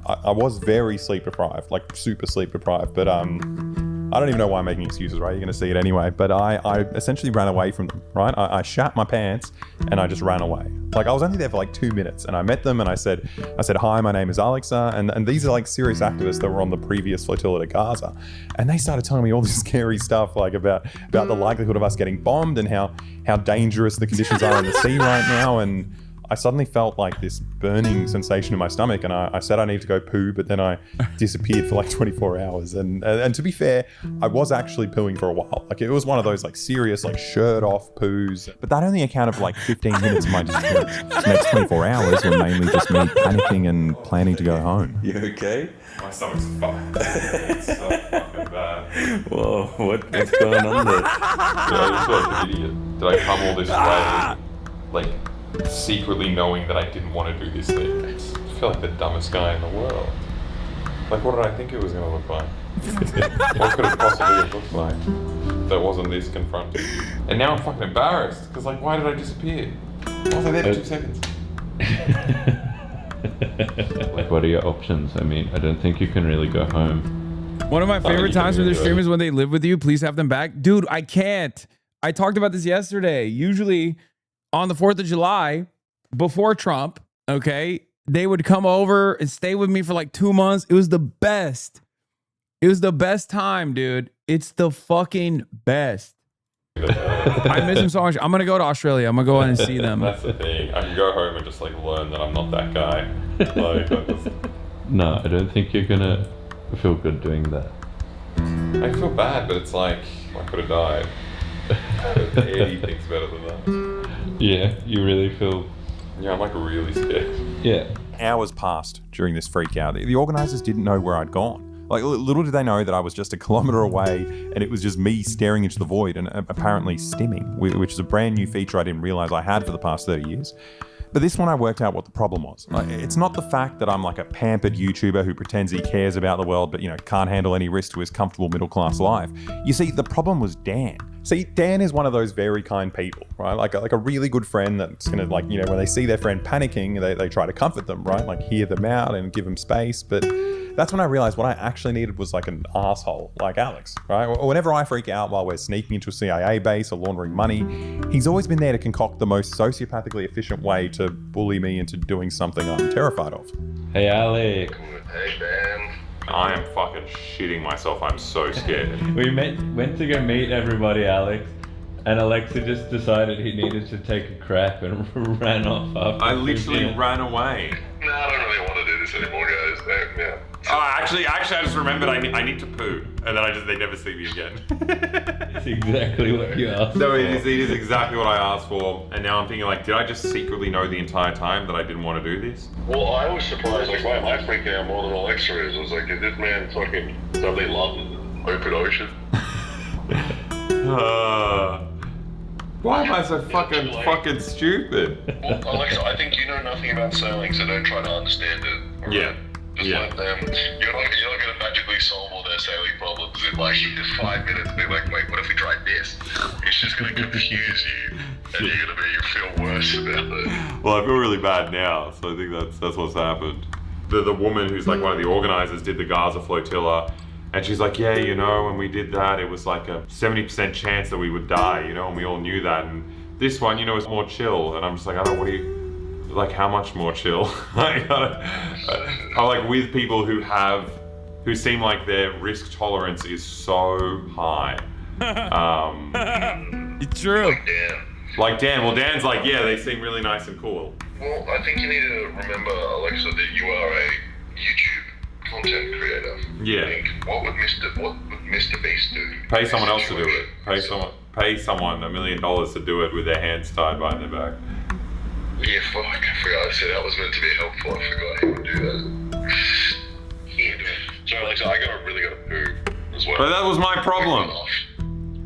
I was very sleep deprived, like super sleep deprived, but I don't even know why I'm making excuses, right? You're going to see it anyway. But I essentially ran away from them, right? I shat my pants and I just ran away. Like I was only there for like 2 minutes and I met them and I said, hi, my name is Alexa. And these are like serious activists that were on the previous flotilla to Gaza. And they started telling me all this scary stuff, like about the likelihood of us getting bombed and how dangerous the conditions are in the sea right now. And I suddenly felt like this burning sensation in my stomach and I said I need to go poo, but then I disappeared for like 24 hours. And to be fair, I was actually pooing for a while. Like it was one of those like serious like shirt off poos, but that only accounted for like 15 minutes of my disappearance. The next 24 hours were mainly just me panicking and planning to go home. You okay? My stomach's fucked. It's so fucking bad. Whoa, what's going on there? I feel like an idiot. Did I come all this way, like, secretly knowing that I didn't want to do this thing? I feel like the dumbest guy in the world. Like, what did I think it was going to look like? What could it possibly have looked like that wasn't this confronting? And now I'm fucking embarrassed, because, like, why did I disappear? I was there for 2 seconds. Like, what are your options? I mean, I don't think you can really go home. One of my favorite times with the streamers when they live with you, please have them back. Dude, I can't. I talked about this yesterday. Usually on the 4th of July, before Trump, okay, they would come over and stay with me for like 2 months. It was the best. It was the best time, dude. It's the fucking best. I miss them so much. I'm going to go to Australia. I'm going to go in and see them. That's the thing. I can go home and just, like, learn that I'm not that guy. Like, No, I don't think you're gonna feel good doing that. I feel bad, but it's like, I could have died. Anything's better than that. Yeah, you really feel... Yeah, I'm like really scared. Yeah. Hours passed during this freak out. The organizers didn't know where I'd gone. Like, little did they know that I was just a kilometer away and it was just me staring into the void and apparently stimming, which is a brand new feature I didn't realize I had for the past 30 years. But this one I worked out what the problem was. It's not the fact that I'm like a pampered YouTuber who pretends he cares about the world but, can't handle any risk to his comfortable middle-class life. You see, the problem was Dan. See, Dan is one of those very kind people, right? Like a really good friend that's gonna when they see their friend panicking, they try to comfort them, right? Like hear them out and give them space. But that's when I realized what I actually needed was like an asshole like Alex, right? Whenever I freak out while we're sneaking into a CIA base or laundering money, he's always been there to concoct the most sociopathically efficient way to bully me into doing something I'm terrified of. Hey, Alec. Hey, man. I am fucking shitting myself. I'm so scared. We went to go meet everybody, Alex, and Alexa just decided he needed to take a crap and ran off after. I literally ran away. No, I don't really want to do this anymore, guys. Yeah. Oh, actually, I just remembered I need to poo, and then they never see me again. It's exactly what you asked. No, it is exactly what I asked for, and now I'm thinking like, did I just secretly know the entire time that I didn't want to do this? Well, I was surprised. Like, why am I freaking out more than Alexa is? I was like, is this man fucking somebody loving open ocean? Why am I so fucking stupid? Well, Alexa, I think you know nothing about sailing, so don't try to understand it. Right? Yeah. Just let them. You're not going to magically solve all their sailing problems in like 5 minutes. Be like, wait, what if we tried this? It's just going to confuse you, and you're going to feel worse about it. Well, I feel really bad now, so I think that's what's happened. The woman who's like one of the organizers did the Gaza flotilla, and she's like, yeah, when we did that, it was like a 70% chance that we would die, and we all knew that. And this one, is more chill, and I'm just like, like how much more chill? I'm like with people who seem like their risk tolerance is so high. It's true. Like Dan. Well, Dan's like, yeah, they seem really nice and cool. Well, I think you need to remember, Alexa, that you are a YouTube content creator. Yeah. What would Mr. Beast do? Pay someone else to do it. Pay someone $1 million to do it with their hands tied behind their back. Yeah, fuck, I forgot I said that was meant to be helpful. I forgot he would do that. Yeah. So, Alexa, I really gotta poo as well. But that was my problem.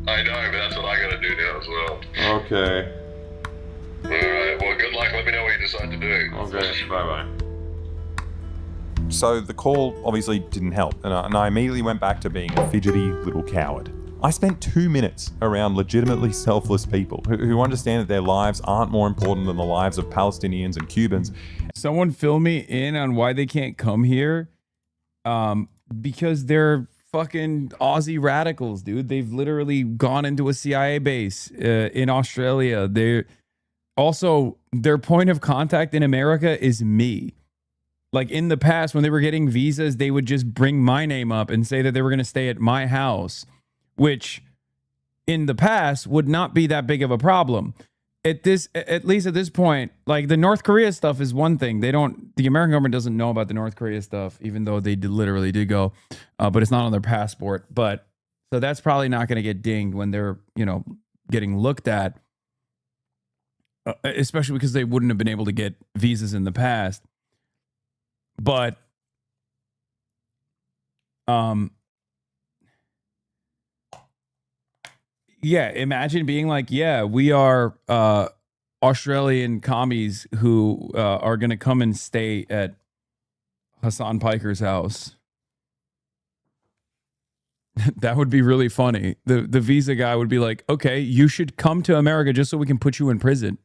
I know, but that's what I gotta do now as well. Okay. Alright, well, good luck. Let me know what you decide to do. Okay, bye-bye. So the call obviously didn't help, and I immediately went back to being a fidgety little coward. I spent 2 minutes around legitimately selfless people who understand that their lives aren't more important than the lives of Palestinians and Cubans. Someone fill me in on why they can't come here. Because they're fucking Aussie radicals, dude. They've literally gone into a CIA base in Australia. They're also, their point of contact in America is me. Like in the past, when they were getting visas, they would just bring my name up and say that they were going to stay at my house, which in the past would not be that big of a problem. At least at this point, like the North Korea stuff is one thing. The American government doesn't know about the North Korea stuff, even though they literally did go, but it's not on their passport. But so that's probably not going to get dinged when they're, getting looked at, especially because they wouldn't have been able to get visas in the past. But, yeah, imagine being like, yeah, we are Australian commies who are going to come and stay at Hassan Piker's house. That would be really funny. The visa guy would be like, okay, you should come to America just so we can put you in prison.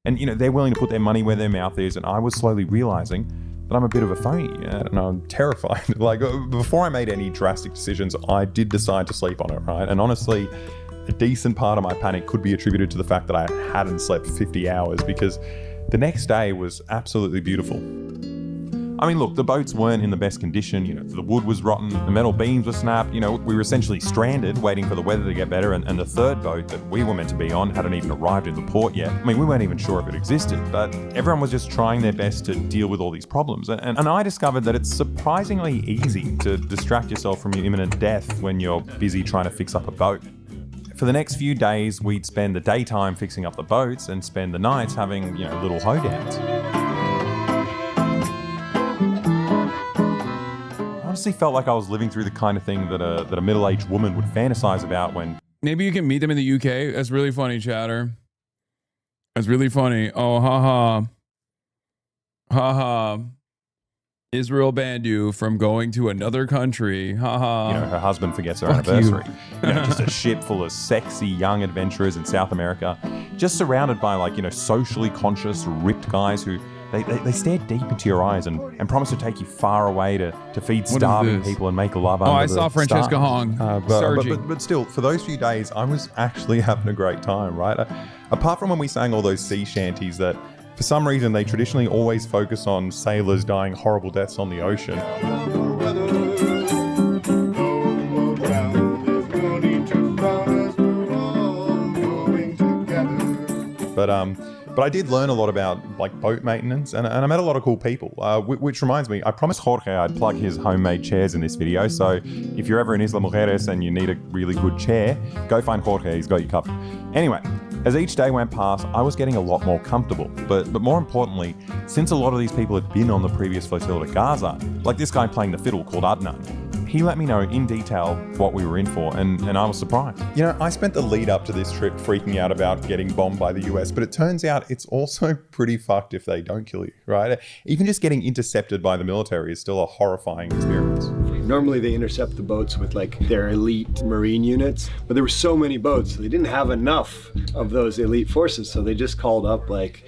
And, they're willing to put their money where their mouth is. And I was slowly realizing that I'm a bit of a phony and I'm terrified. Like, before I made any drastic decisions, I did decide to sleep on it, right? And honestly, a decent part of my panic could be attributed to the fact that I hadn't slept 50 hours because the next day was absolutely beautiful. I mean, look, the boats weren't in the best condition. The wood was rotten, the metal beams were snapped. We were essentially stranded, waiting for the weather to get better. And the third boat that we were meant to be on hadn't even arrived in the port yet. I mean, we weren't even sure if it existed, but everyone was just trying their best to deal with all these problems. And I discovered that it's surprisingly easy to distract yourself from your imminent death when you're busy trying to fix up a boat. For the next few days, we'd spend the daytime fixing up the boats and spend the nights having, little hoedowns. Honestly felt like I was living through the kind of thing that a middle-aged woman would fantasize about when... Maybe you can meet them in the UK. That's really funny, chatter. That's really funny. Oh, haha. Haha. Israel banned you from going to another country. Haha. You know, her husband forgets her Fuck anniversary. You know, just a ship full of sexy young adventurers in South America, just surrounded by like, you know, socially conscious, ripped guys who they stare deep into your eyes and promise to take you far away to feed starving people and make love. Oh, I saw Francesca Hong. But still, for those few days, I was actually having a great time, right? Apart from when we sang all those sea shanties that, for some reason, they traditionally always focus on sailors dying horrible deaths on the ocean. But I did learn a lot about like boat maintenance, and I met a lot of cool people, which reminds me, I promised Jorge I'd plug his homemade chairs in this video, so if you're ever in Isla Mujeres and you need a really good chair, go find Jorge, he's got you covered. Anyway, as each day went past, I was getting a lot more comfortable, but more importantly, since a lot of these people had been on the previous flotilla to Gaza, like this guy playing the fiddle called Adnan, he let me know in detail what we were in for, and I was surprised. You know, I spent the lead up to this trip freaking out about getting bombed by the US, but it turns out it's also pretty fucked if they don't kill you, right? Even just getting intercepted by the military is still a horrifying experience. Normally they intercept the boats with like their elite marine units, but there were so many boats, they didn't have enough of those elite forces, so they just called up like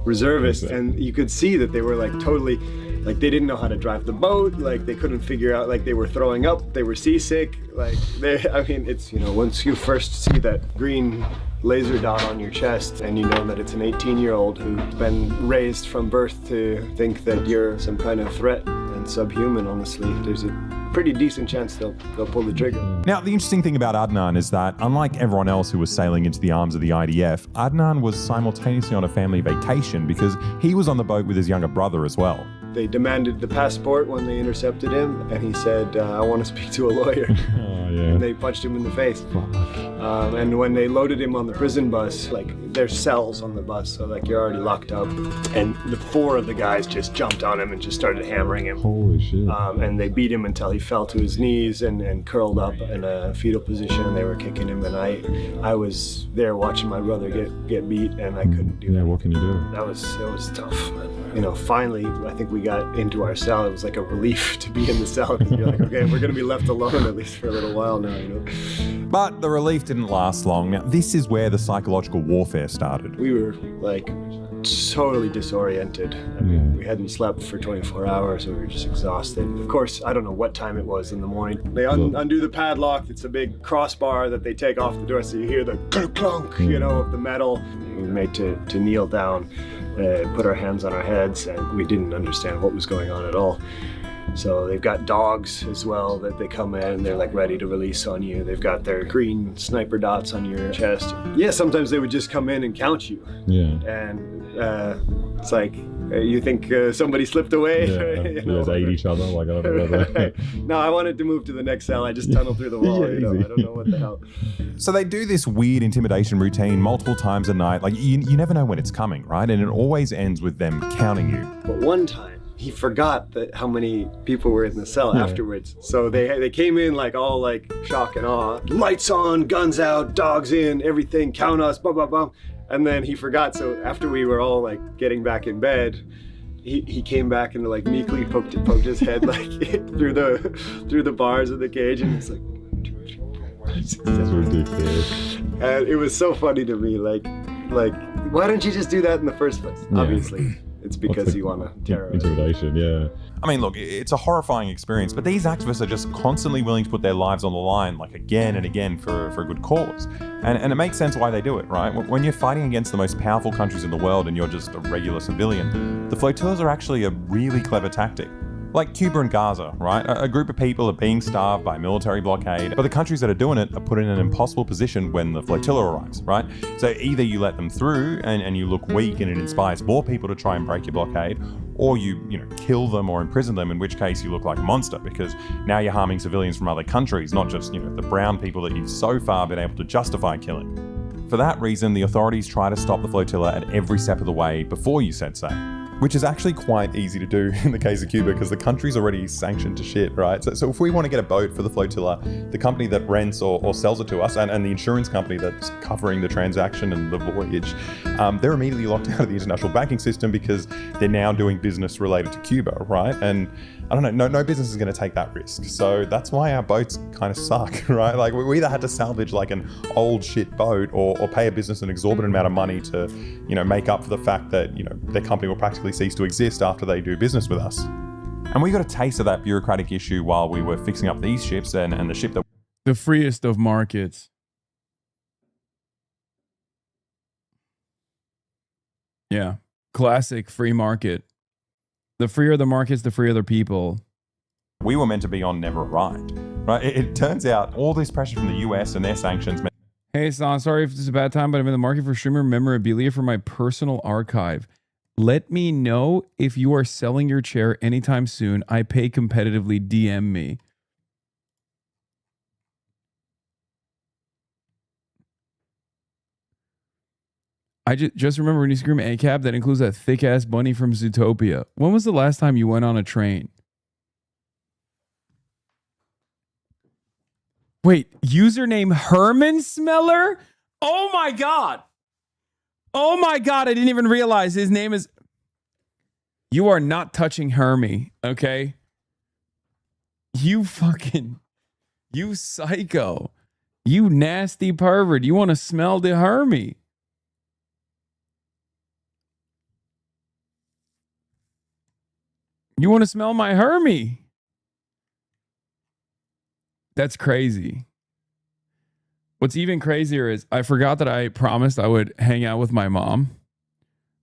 reservists, and you could see that they were like totally, like they didn't know how to drive the boat, like they couldn't figure out, like they were throwing up, they were seasick, like I mean, it's, you know, once you first see that green laser dot on your chest and you know that it's an 18-year-old who's been raised from birth to think that you're some kind of threat and subhuman, honestly, there's a pretty decent chance they'll pull the trigger. Now, the interesting thing about Adnan is that, unlike everyone else who was sailing into the arms of the IDF, Adnan was simultaneously on a family vacation because he was on the boat with his younger brother as well. They demanded the passport when they intercepted him, and he said, I want to speak to a lawyer. Oh, yeah. And they punched him in the face. And when they loaded him on the prison bus, like, there's cells on the bus, so like you're already locked up. And the four of the guys just jumped on him and just started hammering him. Holy shit. And they beat him until he fell to his knees and curled up in a fetal position, and they were kicking him. And I was there watching my brother get beat, and I couldn't do that. Yeah, what can you do? It was tough, man. You know, finally, I think we got into our cell. It was like a relief to be in the cell, because you're like, okay, we're going to be left alone at least for a little while now, you know. But the relief didn't last long. Now, this is where the psychological warfare started. We were like totally disoriented. I mean, we hadn't slept for 24 hours. We were just exhausted. Of course, I don't know what time it was in the morning. They undo the padlock. It's a big crossbar that they take off the door, so you hear the clunk, you know, of the metal. We were made to kneel down, put our hands on our heads, and we didn't understand what was going on at all. So they've got dogs as well that they come in and they're like ready to release on you. They've got their green sniper dots on your chest. Yeah, sometimes they would just come in and count you. Yeah. And it's like, you think somebody slipped away? Yeah, you know? They ate each other. Like, I don't know. No, I wanted to move to the next cell. I just tunneled through the wall. Yeah, you know? I don't know what the hell. So they do this weird intimidation routine multiple times a night. Like, you never know when it's coming, right? And it always ends with them counting you. But one time, he forgot how many people were in the cell afterwards. So they came in like all like shock and awe. Lights on, guns out, dogs in, everything, count us, blah, blah, blah. And then he forgot. So after we were all like getting back in bed, he came back and like meekly poked his head like through the bars of the cage, and it's like, 1, 2, 3, 4, 5, 6, 7. That's ridiculous. And it was so funny to me, like why don't you just do that in the first place? Yeah. Obviously. It's because you want to terrorize. Intimidation, yeah. I mean, look, it's a horrifying experience, but these activists are just constantly willing to put their lives on the line, like again and again for a good cause. And it makes sense why they do it, right? When you're fighting against the most powerful countries in the world and you're just a regular civilian, the flotillas are actually a really clever tactic. Like Cuba and Gaza, right? A group of people are being starved by military blockade, but the countries that are doing it are put in an impossible position when the flotilla arrives, right? So either you let them through and you look weak and it inspires more people to try and break your blockade, or you kill them or imprison them, in which case you look like a monster because now you're harming civilians from other countries, not just, the brown people that you've so far been able to justify killing. For that reason, the authorities try to stop the flotilla at every step of the way before you set sail. which is actually quite easy to do in the case of Cuba because the country's already sanctioned to shit, right? So if we want to get a boat for the flotilla, the company that rents or sells it to us and the insurance company that's covering the transaction and the voyage, they're immediately locked out of the international banking system because they're now doing business related to Cuba, right? And I don't know, no business is going to take that risk. So that's why our boats kind of suck, right? Like we either had to salvage like an old shit boat or pay a business an exorbitant amount of money to, make up for the fact that, their company will practically cease to exist after they do business with us. And we got a taste of that bureaucratic issue while we were fixing up these ships and the ship that... The freest of markets. Yeah. Classic free market. The freer the markets, the freer the people. We were meant to be on never arrived, right? It turns out all this pressure from the US and their sanctions... Hey, Son, sorry if this is a bad time, but I'm in the market for streamer memorabilia for my personal archive. Let me know if you are selling your chair anytime soon. I pay competitively. DM me. I just remember when you scream ACAB, that includes that thick-ass bunny from Zootopia. When was the last time you went on a train? Wait, username Herman Smeller? Oh my God. Oh my God, I didn't even realize his name is... You are not touching Hermie, okay? You psycho. You nasty pervert. You want to smell the Hermie. You want to smell my Hermie? That's crazy. What's even crazier is I forgot that I promised I would hang out with my mom.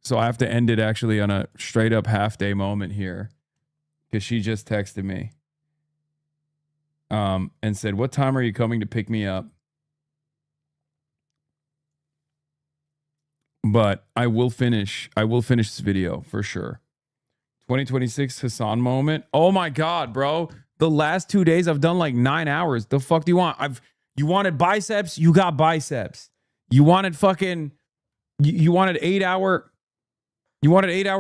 So I have to end it actually on a straight up half day moment here because she just texted me and said, "What time are you coming to pick me up?" But I will finish this video for sure. 2026 Hassan moment. Oh my God, bro. The last 2 days I've done like 9 hours. The fuck do you want? You wanted biceps, you got biceps. You wanted fucking you wanted 8 hour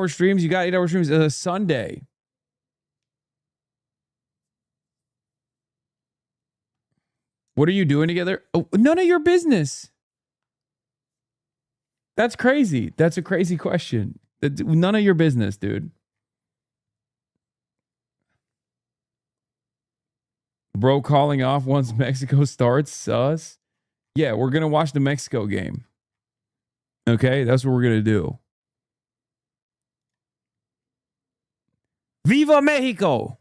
streams, you got 8 hour streams. It's a Sunday. What are you doing together? Oh, none of your business. That's crazy. That's a crazy question. None of your business, dude. Bro calling off once Mexico starts, sus. Yeah, we're going to watch the Mexico game. Okay, that's what we're going to do. Viva Mexico!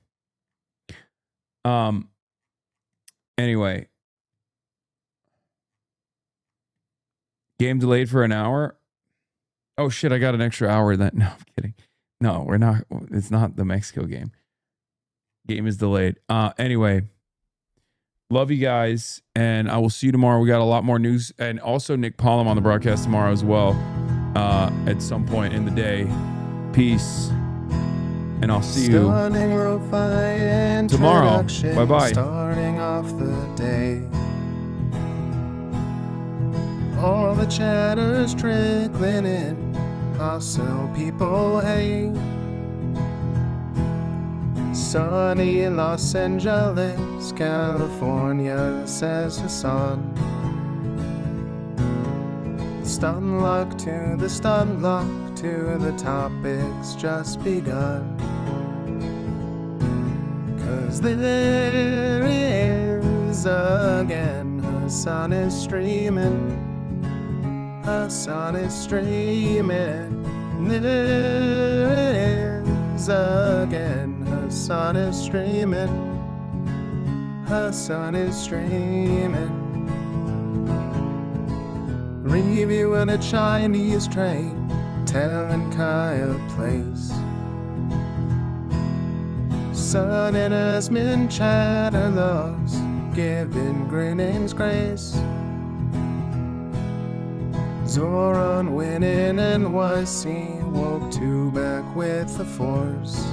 Anyway. Game delayed for an hour. Oh shit, I got an extra hour then. No, I'm kidding. No, we're not. It's not the Mexico game. Game is delayed. Anyway. Love you guys, and I will see you tomorrow. We got a lot more news, and also Nick Pollum on the broadcast tomorrow as well, at some point in the day. Peace, and I'll see you tomorrow. Bye-bye. Starting off the day, all the chatter's trickling in. I'll sell people hay. Sunny Los Angeles, California, says Hassan. Stun luck to the stun luck to the topic's just begun. 'Cause there is again, Hassan is streaming. Hassan is streaming. There is again. Hassan is streaming. Hassan is streaming. Reviewing a Chinese train, telling Kaya place. Sun and Asmin chatter loves, giving Greetings grace. Zoran winning NYC, woke two back with the force.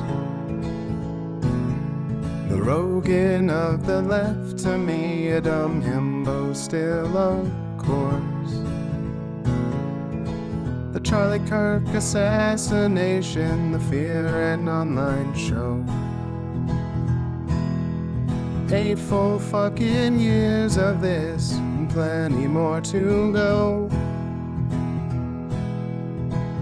The Rogan of the left, to me a dumb himbo still of course. The The Charlie Kirk assassination, the Fear and Online show. 8 full fucking years of this, and plenty more to go.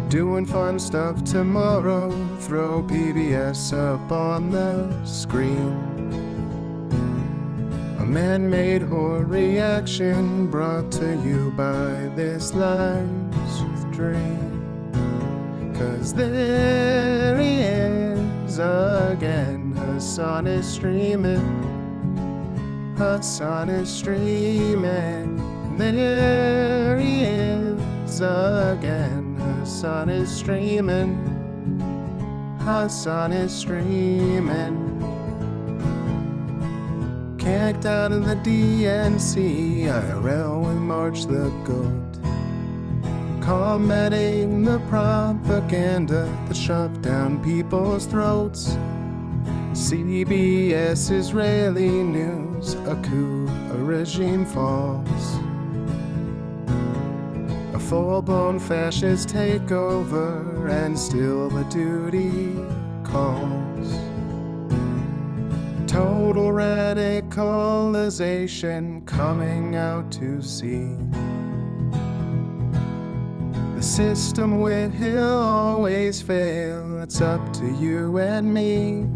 Doing fun stuff tomorrow, throw PBS up on the screen. A man-made horror reaction brought to you by this life's dream. 'Cause there he is again, Hassan is streaming. Hassan is streaming. There he is again. Hassan is streaming. Hassan is streaming. Kicked out of the DNC, IRL with March the Goat. Combating the propaganda that shoved down people's throats. CBS Israeli news, a coup, a regime falls. A full-blown fascist takeover, and still the duty calls. Total radicalization coming out to sea. The system will always fail, it's up to you and me.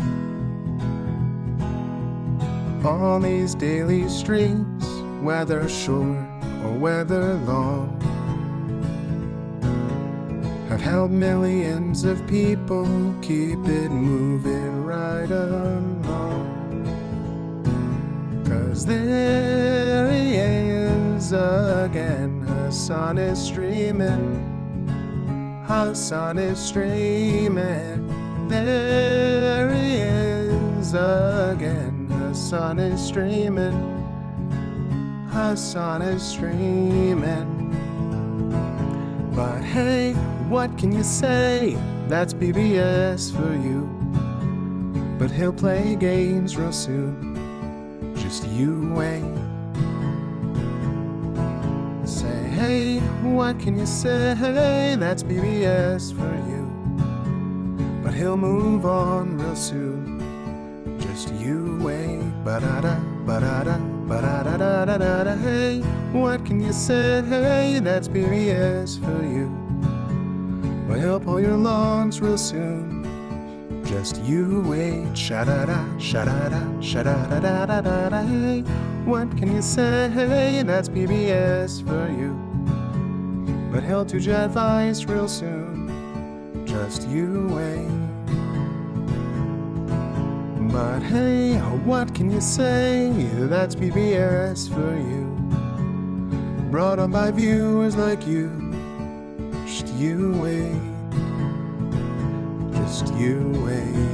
On these daily streets, whether short or whether long, have helped millions of people keep it moving right along. 'Cause there he is again, Hassan is streaming. Hassan is streaming. There he is again, Hassan is streaming. Hassan is streaming. But hey, what can you say? That's PBS for you. But he'll play games real soon. Just you wait. Say, hey, what can you say? That's PBS for you. But he'll move on real soon. Just you wait. Ba-da-da, ba-da-da, ba-da-da-da-da-da. Hey, what can you say? That's PBS for you. But he'll pull your lungs real soon. Just you wait. Sha-da-da, sha-da-da, sha-da-da-da-da-da. Hey, what can you say? That's PBS for you. But he'll do your advice real soon. Just you wait. But hey, what can you say? That's PBS for you. Brought on by viewers like you. Just you wait. Just you wait.